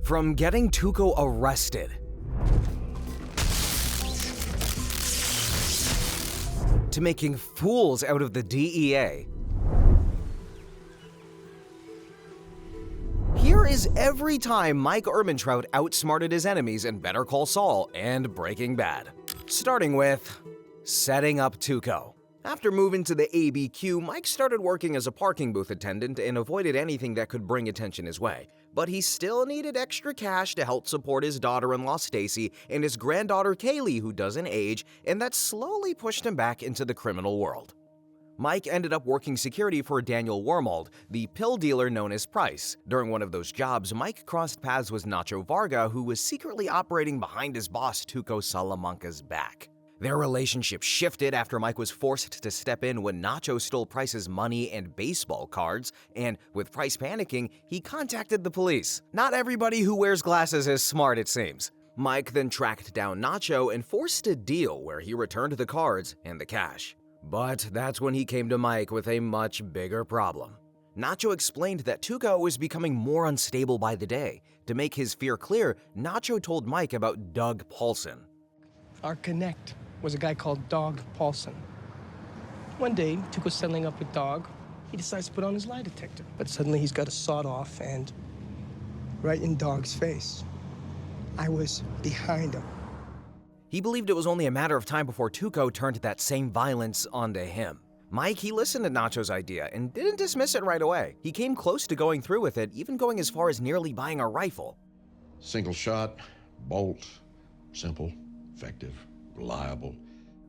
From getting Tuco arrested to making fools out of the DEA, here is every time Mike Ehrmantraut outsmarted his enemies in Better Call Saul and Breaking Bad. Starting with setting up Tuco. After moving to the ABQ, Mike started working as a parking booth attendant and avoided anything that could bring attention his way. But he still needed extra cash to help support his daughter-in-law Stacy and his granddaughter Kaylee, who doesn't age, and that slowly pushed him back into the criminal world. Mike ended up working security for Daniel Wormold, the pill dealer known as Price. During one of those jobs, Mike crossed paths with Nacho Varga, who was secretly operating behind his boss Tuco Salamanca's back. Their relationship shifted after Mike was forced to step in when Nacho stole Price's money and baseball cards, and with Price panicking, he contacted the police. Not everybody who wears glasses is smart, it seems. Mike then tracked down Nacho and forced a deal where he returned the cards and the cash. But that's when he came to Mike with a much bigger problem. Nacho explained that Tuco was becoming more unstable by the day. To make his fear clear, Nacho told Mike about Doug Paulson. Our connect was a guy called Dog Paulson. One day, Tuco's settling up with Dog. He decides to put on his lie detector. But suddenly he's got a sawed-off and right in Dog's face. I was behind him. He believed it was only a matter of time before Tuco turned that same violence onto him. Mike, he listened to Nacho's idea and didn't dismiss it right away. He came close to going through with it, even going as far as nearly buying a rifle. Single shot, bolt, simple, effective, reliable.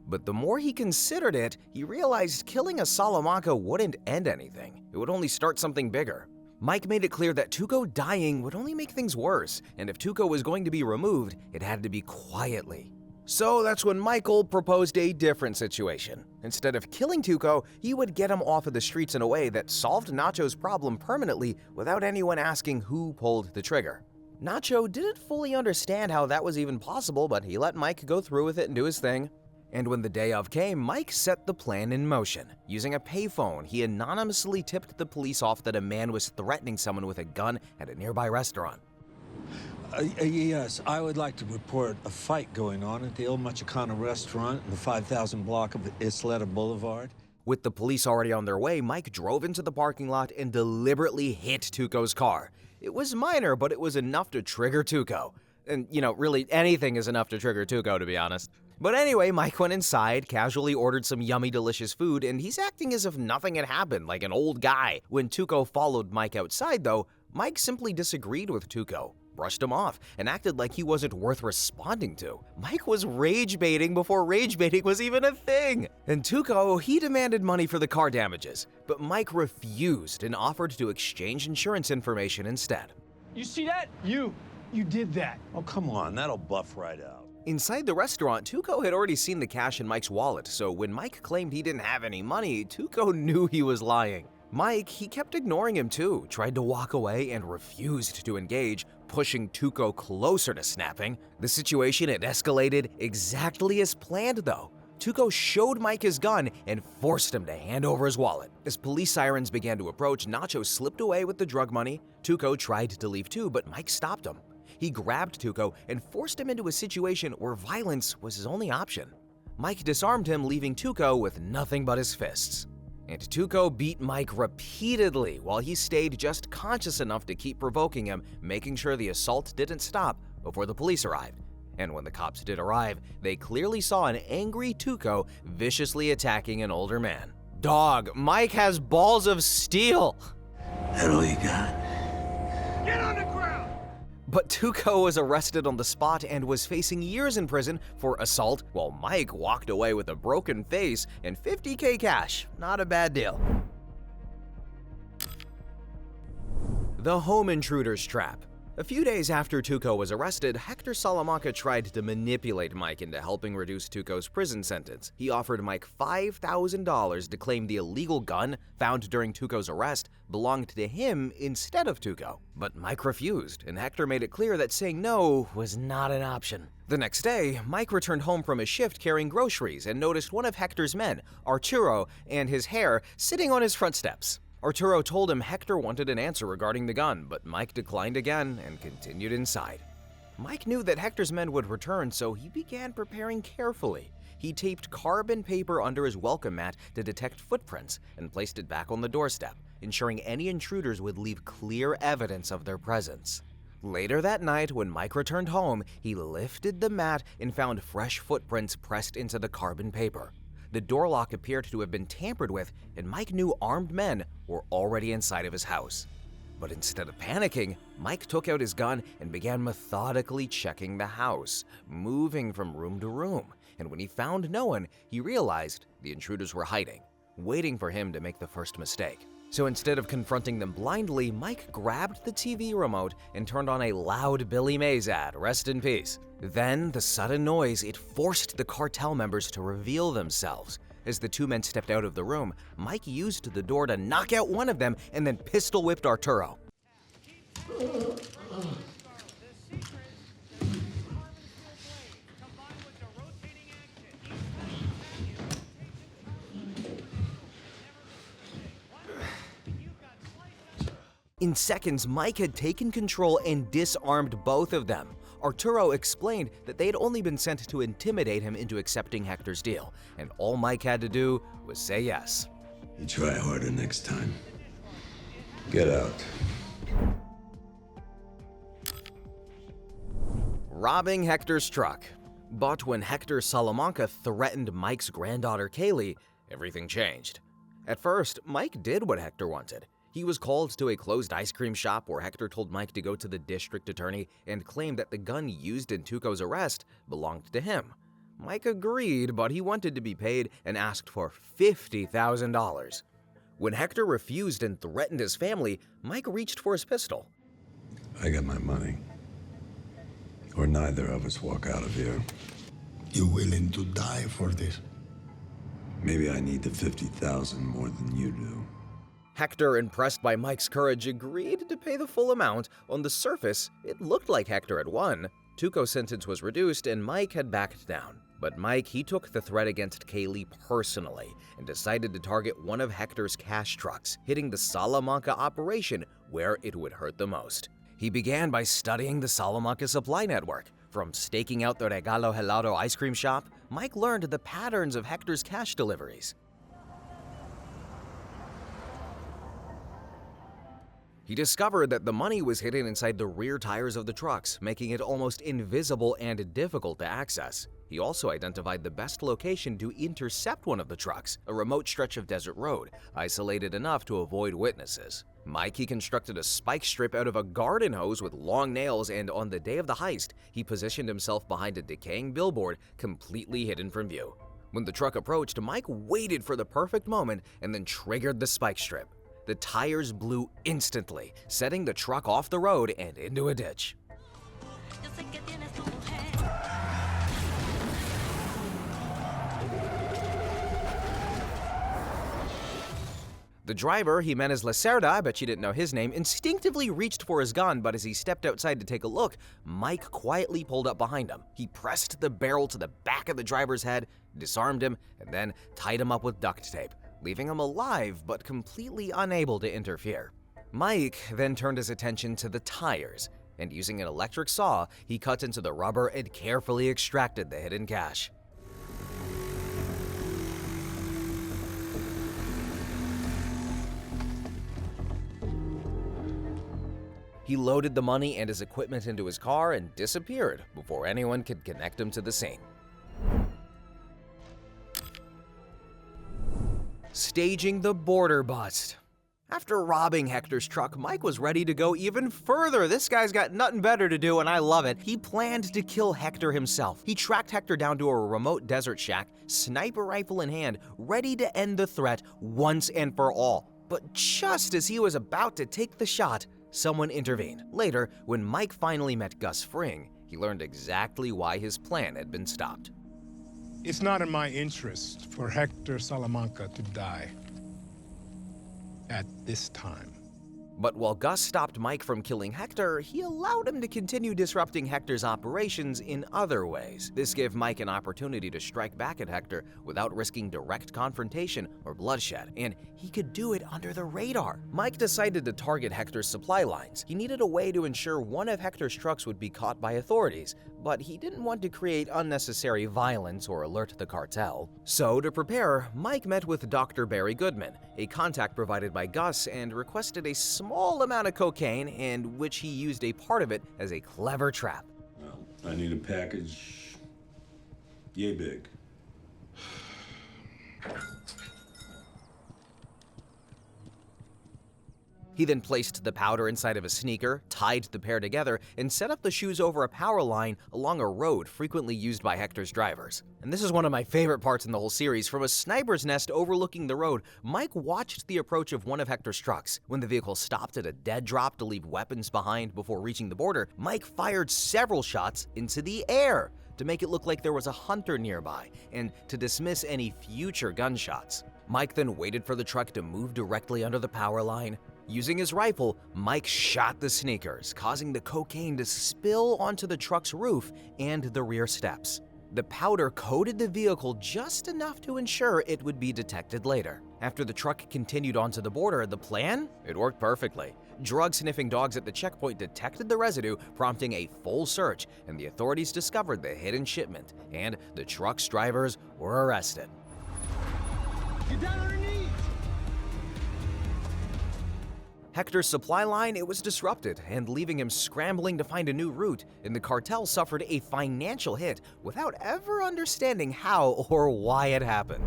But the more he considered it, he realized killing a Salamanca wouldn't end anything. It would only start something bigger. Mike made it clear that Tuco dying would only make things worse, and if Tuco was going to be removed, it had to be quietly. So that's when Michael proposed a different situation. Instead of killing Tuco, he would get him off of the streets in a way that solved Nacho's problem permanently without anyone asking who pulled the trigger. Nacho didn't fully understand how that was even possible, but he let Mike go through with it and do his thing. And when the day of came, Mike set the plan in motion. Using a payphone, he anonymously tipped the police off that a man was threatening someone with a gun at a nearby restaurant. Yes, I would like to report a fight going on at the El Machicana restaurant in the 5000 block of Isleta Boulevard. With the police already on their way, Mike drove into the parking lot and deliberately hit Tuco's car. It was minor, but it was enough to trigger Tuco. And, really anything is enough to trigger Tuco, to be honest. But anyway, Mike went inside, casually ordered some yummy, delicious food, and he's acting as if nothing had happened, like an old guy. When Tuco followed Mike outside, though, Mike simply disagreed with Tuco, brushed him off, and acted like he wasn't worth responding to. Mike was rage baiting before rage baiting was even a thing. And Tuco, he demanded money for the car damages, but Mike refused and offered to exchange insurance information instead. You see that? You did that. Oh, come on, that'll buff right out. Inside the restaurant, Tuco had already seen the cash in Mike's wallet, so when Mike claimed he didn't have any money, Tuco knew he was lying. Mike, he kept ignoring him too, tried to walk away and refused to engage, pushing Tuco closer to snapping. The situation had escalated exactly as planned though. Tuco showed Mike his gun and forced him to hand over his wallet. As police sirens began to approach, Nacho slipped away with the drug money. Tuco tried to leave too, but Mike stopped him. He grabbed Tuco and forced him into a situation where violence was his only option. Mike disarmed him, leaving Tuco with nothing but his fists. And Tuco beat Mike repeatedly while he stayed just conscious enough to keep provoking him, making sure the assault didn't stop before the police arrived. And when the cops did arrive, they clearly saw an angry Tuco viciously attacking an older man. Dog, Mike has balls of steel! That all you got? Get on the ground! But Tuco was arrested on the spot and was facing years in prison for assault, while Mike walked away with a broken face and $50K cash. Not a bad deal. The home intruders trap. A few days after Tuco was arrested, Hector Salamanca tried to manipulate Mike into helping reduce Tuco's prison sentence. He offered Mike $5,000 to claim the illegal gun found during Tuco's arrest belonged to him instead of Tuco. But Mike refused, and Hector made it clear that saying no was not an option. The next day, Mike returned home from his shift carrying groceries and noticed one of Hector's men, Arturo, and his hair sitting on his front steps. Arturo told him Hector wanted an answer regarding the gun, but Mike declined again and continued inside. Mike knew that Hector's men would return, so he began preparing carefully. He taped carbon paper under his welcome mat to detect footprints and placed it back on the doorstep, ensuring any intruders would leave clear evidence of their presence. Later that night, when Mike returned home, he lifted the mat and found fresh footprints pressed into the carbon paper. The door lock appeared to have been tampered with, and Mike knew armed men were already inside of his house. But instead of panicking, Mike took out his gun and began methodically checking the house, moving from room to room. And when he found no one, he realized the intruders were hiding, waiting for him to make the first mistake. So instead of confronting them blindly, Mike grabbed the TV remote and turned on a loud Billy Mays ad, rest in peace. Then, the sudden noise, it forced the cartel members to reveal themselves. As the two men stepped out of the room, Mike used the door to knock out one of them and then pistol whipped Arturo. In seconds, Mike had taken control and disarmed both of them. Arturo explained that they had only been sent to intimidate him into accepting Hector's deal, and all Mike had to do was say yes. You try harder next time. Get out. Robbing Hector's truck. But when Hector Salamanca threatened Mike's granddaughter Kaylee, everything changed. At first, Mike did what Hector wanted. He was called to a closed ice cream shop where Hector told Mike to go to the district attorney and claimed that the gun used in Tuco's arrest belonged to him. Mike agreed, but he wanted to be paid and asked for $50,000. When Hector refused and threatened his family, Mike reached for his pistol. I got my money. Or neither of us walk out of here. You willing to die for this? Maybe I need the 50,000 more than you do. Hector, impressed by Mike's courage, agreed to pay the full amount. On the surface, it looked like Hector had won. Tuco's sentence was reduced and Mike had backed down. But Mike, he took the threat against Kaylee personally and decided to target one of Hector's cash trucks, hitting the Salamanca operation where it would hurt the most. He began by studying the Salamanca supply network. From staking out the Regalo Helado ice cream shop, Mike learned the patterns of Hector's cash deliveries. He discovered that the money was hidden inside the rear tires of the trucks, making it almost invisible and difficult to access. He also identified the best location to intercept one of the trucks, a remote stretch of desert road, isolated enough to avoid witnesses. Mike, he constructed a spike strip out of a garden hose with long nails, and on the day of the heist, he positioned himself behind a decaying billboard, completely hidden from view. When the truck approached, Mike waited for the perfect moment and then triggered the spike strip. The tires blew instantly, setting the truck off the road and into a ditch. The driver, Jimenez Lacerda, I bet you didn't know his name, instinctively reached for his gun, but as he stepped outside to take a look, Mike quietly pulled up behind him. He pressed the barrel to the back of the driver's head, disarmed him, and then tied him up with duct tape, leaving him alive but completely unable to interfere. Mike then turned his attention to the tires, and using an electric saw, he cut into the rubber and carefully extracted the hidden cash. He loaded the money and his equipment into his car and disappeared before anyone could connect him to the scene. Staging the border bust. After robbing Hector's truck, Mike was ready to go even further. This guy's got nothing better to do, and I love it. He planned to kill Hector himself. He tracked Hector down to a remote desert shack, sniper rifle in hand, ready to end the threat once and for all. But just as he was about to take the shot, someone intervened. Later, when Mike finally met Gus Fring, he learned exactly why his plan had been stopped. It's not in my interest for Hector Salamanca to die at this time. But while Gus stopped Mike from killing Hector, he allowed him to continue disrupting Hector's operations in other ways. This gave Mike an opportunity to strike back at Hector without risking direct confrontation or bloodshed, and he could do it under the radar. Mike decided to target Hector's supply lines. He needed a way to ensure one of Hector's trucks would be caught by authorities, but he didn't want to create unnecessary violence or alert the cartel. So, to prepare, Mike met with Dr. Barry Goodman, a contact provided by Gus, and requested a small amount of cocaine, and which he used a part of it as a clever trap. Well, I need a package yay big. He then placed the powder inside of a sneaker, tied the pair together, and set up the shoes over a power line along a road frequently used by Hector's drivers. And this is one of my favorite parts in the whole series. From a sniper's nest overlooking the road, Mike watched the approach of one of Hector's trucks. When the vehicle stopped at a dead drop to leave weapons behind before reaching the border, Mike fired several shots into the air to make it look like there was a hunter nearby and to dismiss any future gunshots. Mike then waited for the truck to move directly under the power line. Using his rifle, Mike shot the sneakers, causing the cocaine to spill onto the truck's roof and the rear steps. The powder coated the vehicle just enough to ensure it would be detected later. After the truck continued onto the border, the plan? It worked perfectly. Drug-sniffing dogs at the checkpoint detected the residue, prompting a full search, and the authorities discovered the hidden shipment, and the truck's drivers were arrested. Get down on your knees! Hector's supply line, it was disrupted, and leaving him scrambling to find a new route, and the cartel suffered a financial hit without ever understanding how or why it happened.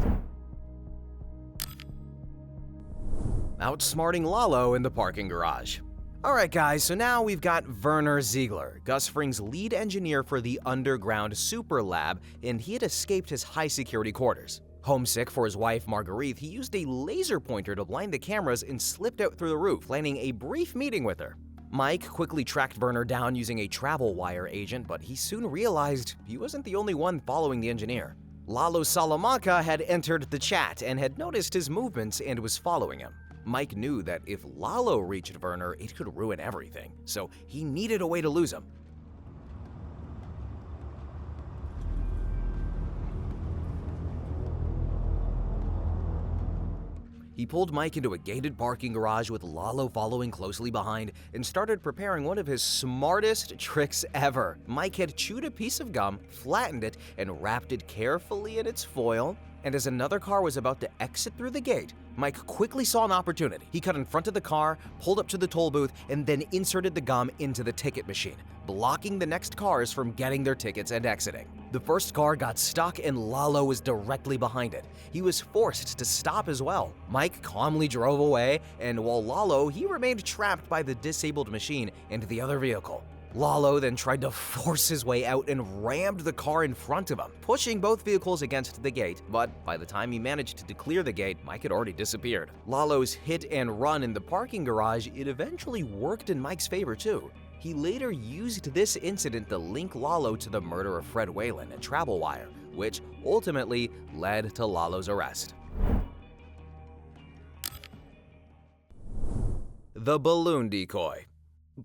Outsmarting Lalo in the parking garage. Alright guys, so now we've got Werner Ziegler, Gus Fring's lead engineer for the underground super lab, and he had escaped his high security quarters. Homesick for his wife Marguerite, he used a laser pointer to blind the cameras and slipped out through the roof, landing a brief meeting with her. Mike quickly tracked Werner down using a travel wire agent, but he soon realized he wasn't the only one following the engineer. Lalo Salamanca had entered the chat and had noticed his movements and was following him. Mike knew that if Lalo reached Werner, it could ruin everything, so he needed a way to lose him. He pulled Mike into a gated parking garage with Lalo following closely behind and started preparing one of his smartest tricks ever. Mike had chewed a piece of gum, flattened it, and wrapped it carefully in its foil. And as another car was about to exit through the gate, Mike quickly saw an opportunity. He cut in front of the car, pulled up to the toll booth, and then inserted the gum into the ticket machine, blocking the next cars from getting their tickets and exiting. The first car got stuck and Lalo was directly behind it. He was forced to stop as well. Mike calmly drove away, and while Lalo, he remained trapped by the disabled machine and the other vehicle. Lalo then tried to force his way out and rammed the car in front of him, pushing both vehicles against the gate, but by the time he managed to clear the gate, Mike had already disappeared. Lalo's hit and run in the parking garage, it eventually worked in Mike's favor too. He later used this incident to link Lalo to the murder of Fred Whalen and Travel Wire, which ultimately led to Lalo's arrest. The balloon decoy.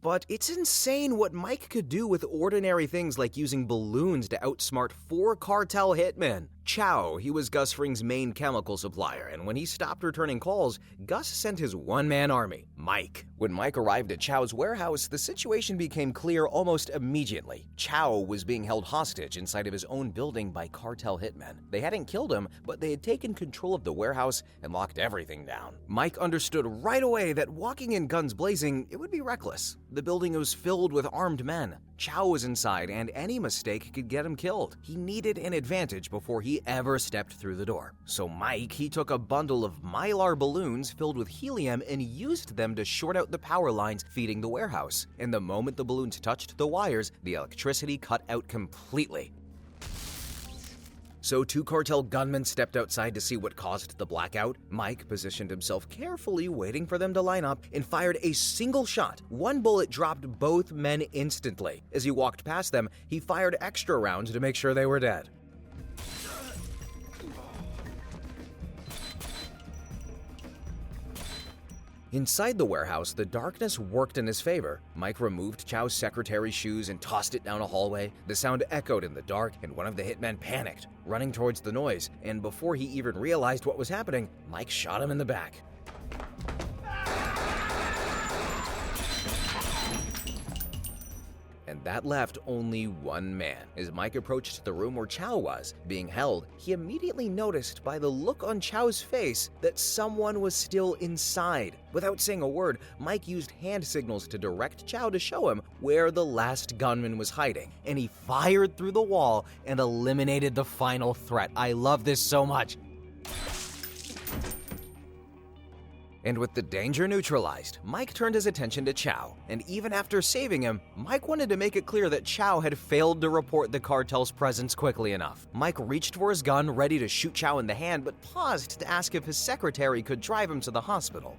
But it's insane what Mike could do with ordinary things like using balloons to outsmart 4 cartel hitmen. Chow, he was Gus Fring's main chemical supplier, and when he stopped returning calls, Gus sent his one-man army, Mike. When Mike arrived at Chow's warehouse, the situation became clear almost immediately. Chow was being held hostage inside of his own building by cartel hitmen. They hadn't killed him, but they had taken control of the warehouse and locked everything down. Mike understood right away that walking in guns blazing, it would be reckless. The building was filled with armed men. Chow was inside, and any mistake could get him killed. He needed an advantage before he ever stepped through the door. So Mike, he took a bundle of mylar balloons filled with helium and used them to short out the power lines feeding the warehouse. And the moment the balloons touched the wires, the electricity cut out completely. So 2 cartel gunmen stepped outside to see what caused the blackout. Mike positioned himself carefully, waiting for them to line up, and fired a single shot. 1 bullet dropped both men instantly. As he walked past them, he fired extra rounds to make sure they were dead. Inside the warehouse, the darkness worked in his favor. Mike removed Chow's secretary's shoes and tossed it down a hallway. The sound echoed in the dark, and one of the hitmen panicked, running towards the noise. And before he even realized what was happening, Mike shot him in the back. And that left only one man. As Mike approached the room where Chow was being held, he immediately noticed by the look on Chow's face that someone was still inside. Without saying a word, Mike used hand signals to direct Chow to show him where the last gunman was hiding, and he fired through the wall and eliminated the final threat. I love this so much. And with the danger neutralized, Mike turned his attention to Chow. And even after saving him, Mike wanted to make it clear that Chow had failed to report the cartel's presence quickly enough. Mike reached for his gun, ready to shoot Chow in the hand, but paused to ask if his secretary could drive him to the hospital.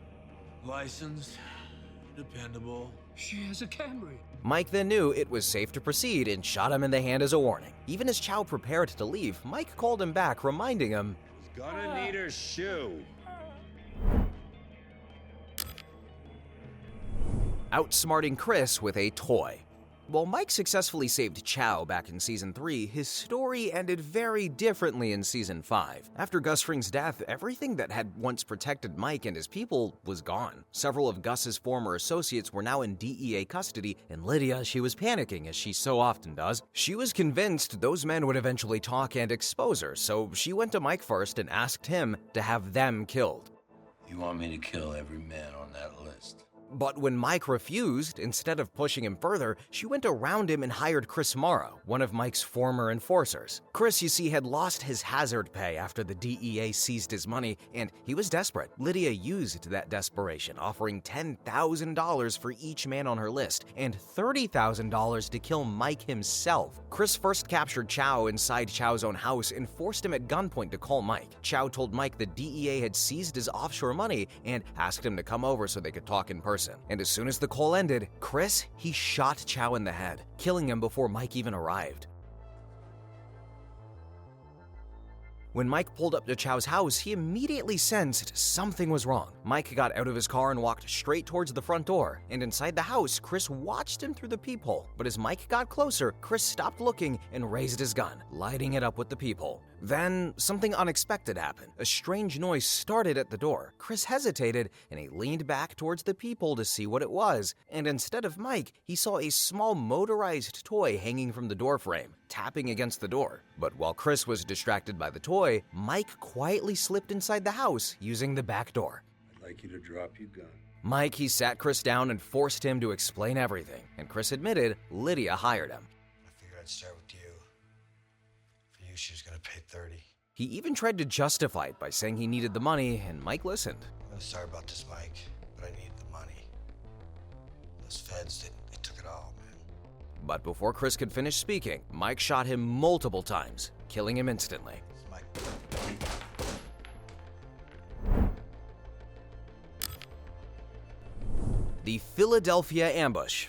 Licensed, dependable. She has a Camry. Mike then knew it was safe to proceed and shot him in the hand as a warning. Even as Chow prepared to leave, Mike called him back, reminding him, Gonna need her shoe. Outsmarting Chris with a toy. While Mike successfully saved Chow back in Season 3, his story ended very differently in Season 5. After Gus Fring's death, everything that had once protected Mike and his people was gone. Several of Gus's former associates were now in DEA custody, and Lydia, she was panicking, as she so often does. She was convinced those men would eventually talk and expose her, so she went to Mike first and asked him to have them killed. You want me to kill every man on that list? But when Mike refused, instead of pushing him further, she went around him and hired Chris Morrow, one of Mike's former enforcers. Chris, you see, had lost his hazard pay after the DEA seized his money, and he was desperate. Lydia used that desperation, offering $10,000 for each man on her list, and $30,000 to kill Mike himself. Chris first captured Chow inside Chow's own house and forced him at gunpoint to call Mike. Chow told Mike the DEA had seized his offshore money and asked him to come over so they could talk in person. And as soon as the call ended, Chris, he shot Chow in the head, killing him before Mike even arrived. When Mike pulled up to Chow's house, he immediately sensed something was wrong. Mike got out of his car and walked straight towards the front door, and inside the house, Chris watched him through the peephole. But as Mike got closer, Chris stopped looking and raised his gun, lighting it up with the peephole. Then, something unexpected happened. A strange noise started at the door. Chris hesitated, and he leaned back towards the peephole to see what it was. And instead of Mike, he saw a small motorized toy hanging from the doorframe, tapping against the door. But while Chris was distracted by the toy, Mike quietly slipped inside the house using the back door. I'd like you to drop your gun. Mike, he sat Chris down and forced him to explain everything. And Chris admitted Lydia hired him. I figured I'd start with you. For you, she was gonna pay 30. He even tried to justify it by saying he needed the money, and Mike listened. I'm sorry about this, Mike, but I needed the money. Those feds, they took it all, man. But before Chris could finish speaking, Mike shot him multiple times, killing him instantly. Mike. The Philadelphia Ambush.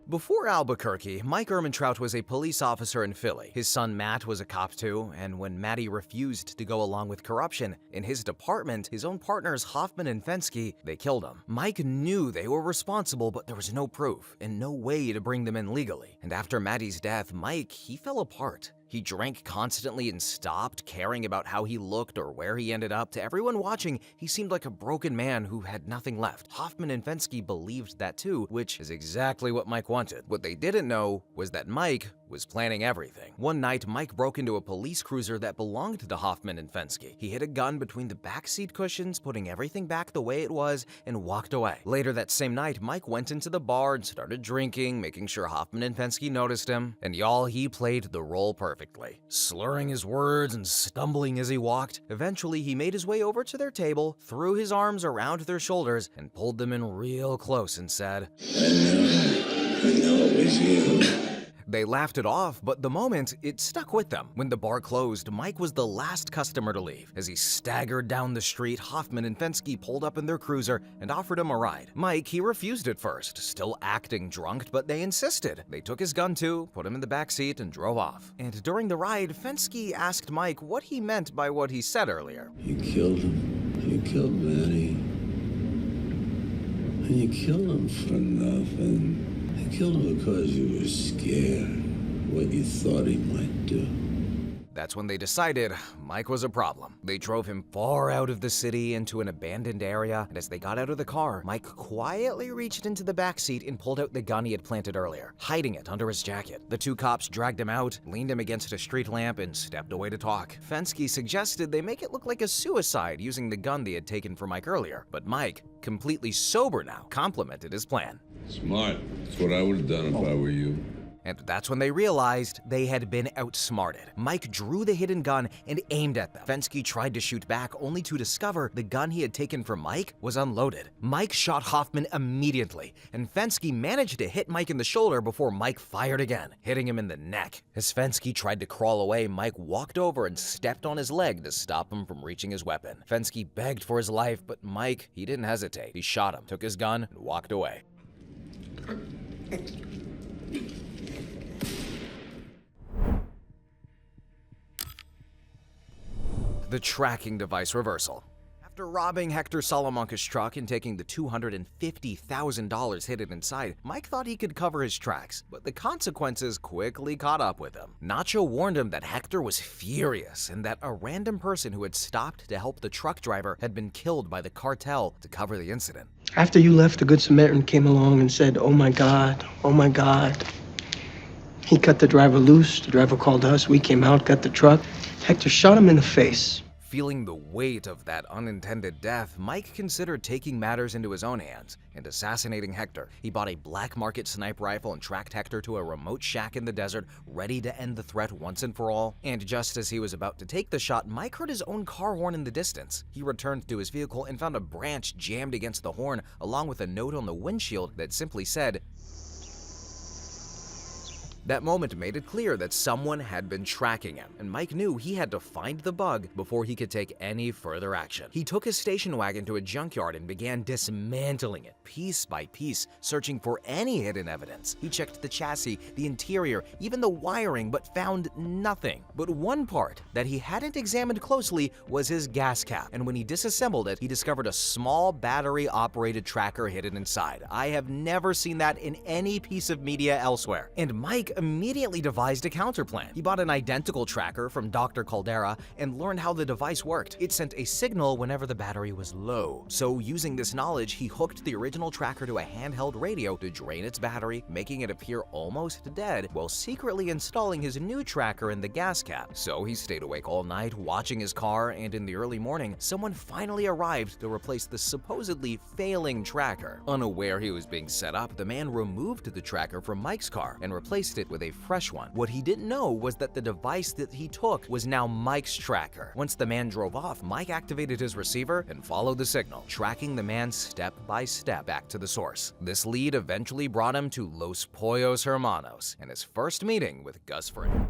Before Albuquerque, Mike Ehrmantraut was a police officer in Philly. His son Matt was a cop too, and when Matty refused to go along with corruption in his department, his own partners Hoffman and Fensky, they killed him. Mike knew they were responsible, but there was no proof and no way to bring them in legally. And after Matty's death, Mike, he fell apart. He drank constantly and stopped caring about how he looked or where he ended up. To everyone watching, he seemed like a broken man who had nothing left. Hoffman and Fensky believed that too, which is exactly what Mike wanted. What they didn't know was that Mike was planning everything. One night, Mike broke into a police cruiser that belonged to Hoffman and Fensky. He hid a gun between the backseat cushions, putting everything back the way it was, and walked away. Later that same night, Mike went into the bar and started drinking, making sure Hoffman and Fensky noticed him. And y'all, he played the role perfectly, slurring his words and stumbling as he walked. Eventually, he made his way over to their table, threw his arms around their shoulders, and pulled them in real close and said, I know it was you. They laughed it off, but the moment, it stuck with them. When the bar closed, Mike was the last customer to leave. As he staggered down the street, Hoffman and Fensky pulled up in their cruiser and offered him a ride. Mike, he refused at first, still acting drunk, but they insisted. They took his gun too, put him in the back seat, and drove off. And during the ride, Fensky asked Mike what he meant by what he said earlier. You killed him. You killed Matty. And you killed him for nothing. You killed him because you were scared what you thought he might do. That's when they decided Mike was a problem. They drove him far out of the city into an abandoned area, and as they got out of the car, Mike quietly reached into the backseat and pulled out the gun he had planted earlier, hiding it under his jacket. The two cops dragged him out, leaned him against a street lamp, and stepped away to talk. Fensky suggested they make it look like a suicide using the gun they had taken from Mike earlier, but Mike, completely sober now, complimented his plan. Smart. That's what I would have done if I were you. And that's when they realized they had been outsmarted. Mike drew the hidden gun and aimed at them. Fensky tried to shoot back, only to discover the gun he had taken from Mike was unloaded. Mike shot Hoffman immediately, and Fensky managed to hit Mike in the shoulder before Mike fired again, hitting him in the neck. As Fensky tried to crawl away, Mike walked over and stepped on his leg to stop him from reaching his weapon. Fensky begged for his life, but Mike, he didn't hesitate. He shot him, took his gun, and walked away. The tracking device reversal. After robbing Hector Salamanca's truck and taking the $250,000 hidden inside, Mike thought he could cover his tracks, but the consequences quickly caught up with him. Nacho warned him that Hector was furious and that a random person who had stopped to help the truck driver had been killed by the cartel to cover the incident. After you left, the Good Samaritan came along and said, "Oh my God, oh my God." He cut the driver loose. The driver called us. We came out, got the truck. Hector shot him in the face. Feeling the weight of that unintended death, Mike considered taking matters into his own hands and assassinating Hector. He bought a black market sniper rifle and tracked Hector to a remote shack in the desert, ready to end the threat once and for all. And just as he was about to take the shot, Mike heard his own car horn in the distance. He returned to his vehicle and found a branch jammed against the horn, along with a note on the windshield that simply said, That moment made it clear that someone had been tracking him, and Mike knew he had to find the bug before he could take any further action. He took his station wagon to a junkyard and began dismantling it piece by piece, searching for any hidden evidence. He checked the chassis, the interior, even the wiring, but found nothing. But one part that he hadn't examined closely was his gas cap, and when he disassembled it, he discovered a small battery-operated tracker hidden inside. I have never seen that in any piece of media elsewhere. And Mike immediately devised a counterplan. He bought an identical tracker from Dr. Caldera and learned how the device worked. It sent a signal whenever the battery was low. So using this knowledge, he hooked the original tracker to a handheld radio to drain its battery, making it appear almost dead, while secretly installing his new tracker in the gas cap. So he stayed awake all night, watching his car, and in the early morning, someone finally arrived to replace the supposedly failing tracker. Unaware he was being set up, the man removed the tracker from Mike's car and replaced it with a fresh one. What he didn't know was that the device that he took was now Mike's tracker. Once the man drove off, Mike activated his receiver and followed the signal, tracking the man step by step back to the source. This lead eventually brought him to Los Pollos Hermanos and his first meeting with Gus Fring.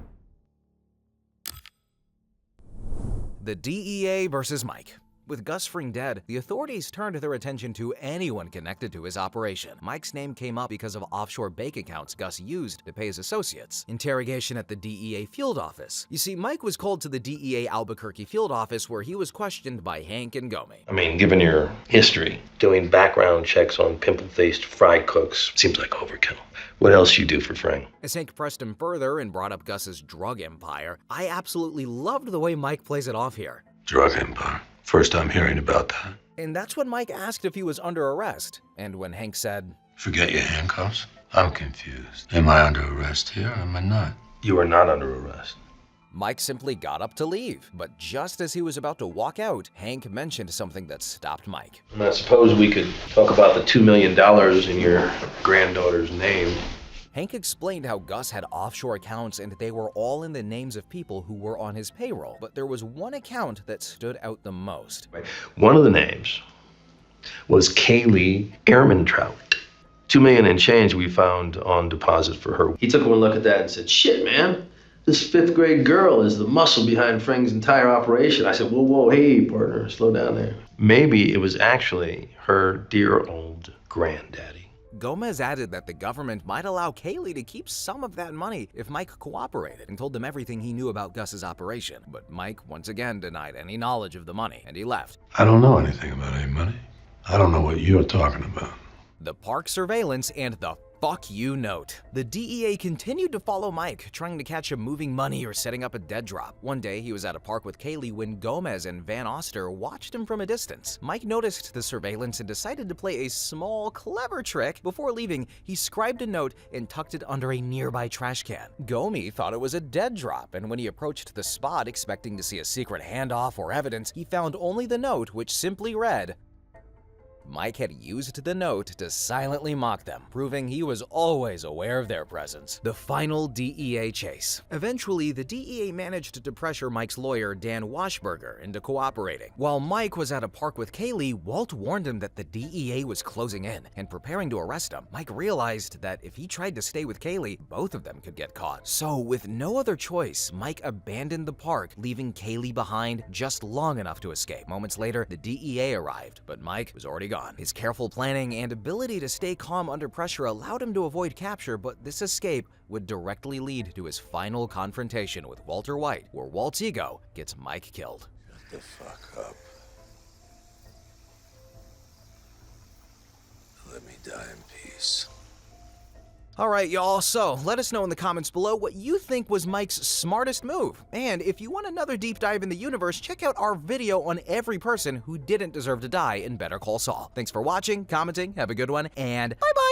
The DEA versus Mike. With Gus Fring dead, the authorities turned their attention to anyone connected to his operation. Mike's name came up because of offshore bank accounts Gus used to pay his associates. Interrogation at the DEA field office. You see, Mike was called to the DEA Albuquerque field office where he was questioned by Hank and Gomi. I mean, given your history, doing background checks on pimple-faced fry cooks seems like overkill. What else you do for Fring? As Hank pressed him further and brought up Gus's drug empire, I absolutely loved the way Mike plays it off here. Drug empire. First time hearing about that. And that's when Mike asked if he was under arrest. And when Hank said, Forget your handcuffs. I'm confused. Am I under arrest here or am I not? You are not under arrest. Mike simply got up to leave. But just as he was about to walk out, Hank mentioned something that stopped Mike. And I suppose we could talk about the $2 million in your granddaughter's name. Hank explained how Gus had offshore accounts and they were all in the names of people who were on his payroll, but there was one account that stood out the most. One of the names was Mike Ehrmantraut. $2 million and change we found on deposit for her. He took one look at that and said, "Shit, man, this 5th grade girl is the muscle behind Fring's entire operation." I said, whoa, hey, partner, slow down there. Maybe it was actually her dear old granddaddy. Gomez added that the government might allow Kaylee to keep some of that money if Mike cooperated and told them everything he knew about Gus's operation. But Mike once again denied any knowledge of the money, and he left. I don't know anything about any money. I don't know what you're talking about. the park surveillance, and the fuck you note. The DEA continued to follow Mike, trying to catch him moving money or setting up a dead drop. One day, he was at a park with Kaylee when Gomez and Van Oster watched him from a distance. Mike noticed the surveillance and decided to play a small, clever trick. Before leaving, he scribed a note and tucked it under a nearby trash can. Gomi thought it was a dead drop, and when he approached the spot expecting to see a secret handoff or evidence, he found only the note, which simply read, Mike had used the note to silently mock them, proving he was always aware of their presence. The final DEA chase. Eventually, the DEA managed to pressure Mike's lawyer, Dan Washburger, into cooperating. While Mike was at a park with Kaylee, Walt warned him that the DEA was closing in and preparing to arrest him. Mike realized that if he tried to stay with Kaylee, both of them could get caught. So, with no other choice, Mike abandoned the park, leaving Kaylee behind just long enough to escape. Moments later, the DEA arrived, but Mike was already gone. His careful planning and ability to stay calm under pressure allowed him to avoid capture, but this escape would directly lead to his final confrontation with Walter White, where Walt's ego gets Mike killed. Shut the fuck up. Let me die in peace. Alright y'all, so let us know in the comments below what you think was Mike's smartest move. And if you want another deep dive in the universe, check out our video on every person who didn't deserve to die in Better Call Saul. Thanks for watching, commenting, have a good one, and bye-bye!